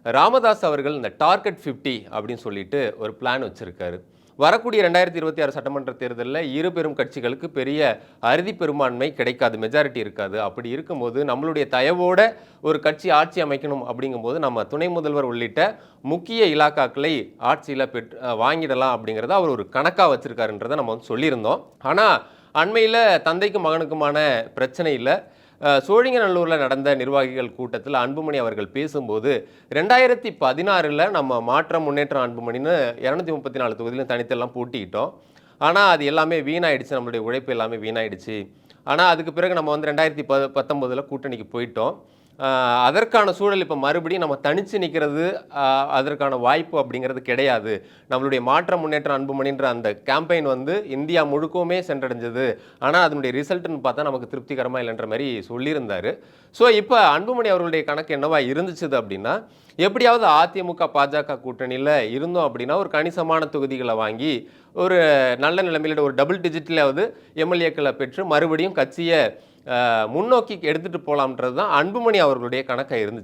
ராமதாஸ் அவர்கள் இந்த டார்கெட் 50 அப்படின்னு சொல்லிட்டு ஒரு பிளான் வச்சிருக்காரு. வரக்கூடிய 2026 சட்டமன்ற தேர்தலில் இரு பெரும் கட்சிகளுக்கு பெரிய அறுதி பெரும்பான்மை கிடைக்காது, மெஜாரிட்டி இருக்காது. அப்படி இருக்கும்போது நம்மளுடைய தயவோட ஒரு கட்சி ஆட்சி அமைக்கணும் அப்படிங்கும்போது நம்ம துணை முதல்வர் உள்ளிட்ட முக்கிய இலாக்காக்களை ஆட்சியில் வாங்கிடலாம் அப்படிங்கிறத அவர் ஒரு கணக்காக வச்சிருக்காருன்றதை நம்ம வந்து சொல்லியிருந்தோம். ஆனால் அண்மையில் தந்தைக்கும் மகனுக்குமான பிரச்சனையில் சோழிங்கநல்லூரில் நடந்த நிர்வாகிகள் கூட்டத்தில் அன்புமணி அவர்கள் பேசும்போது 2016 நம்ம மாற்றம் முன்னேற்றம் அன்புமணின்னு 234 தொகுதியிலும் தனித்தெல்லாம் போட்டிக்கிட்டோம். ஆனால் அது எல்லாமே வீணாயிடுச்சு, நம்மளுடைய உழைப்பு எல்லாமே வீணாயிடுச்சு. ஆனால் அதுக்கு பிறகு நம்ம வந்து 2019 கூட்டணிக்கு போயிட்டோம். அதற்கான சூழல் இப்போ மறுபடியும் நம்ம தனித்து நிற்கிறது அதற்கான வாய்ப்பு அப்படிங்கிறது கிடையாது. நம்மளுடைய மாற்றம் முன்னேற்றம் அன்புமணின்ற அந்த கேம்பெயின் வந்து இந்தியா முழுக்கவுமே சென்றடைஞ்சது. ஆனால் அதனுடைய ரிசல்ட்னு பார்த்தா நமக்கு திருப்திகரமாக இல்லைன்ற மாதிரி சொல்லியிருந்தார். ஸோ இப்போ அன்புமணி அவர்களுடைய கணக்கு என்னவா இருந்துச்சுது அப்படின்னா, எப்படியாவது அதிமுக பாஜக கூட்டணியில் இருந்தோம் அப்படின்னா ஒரு கணிசமான தொகுதிகளை வாங்கி ஒரு நல்ல நிலைமையில் ஒரு டபுள் டிஜிட்லாவது எம்எல்ஏக்களை பெற்று மறுபடியும் கட்சியை முன்னோக்கி எடுத்துகிட்டு போகலாம்ன்றது தான் அன்புமணி அவர்களுடைய கணக்காக இருந்துச்சு.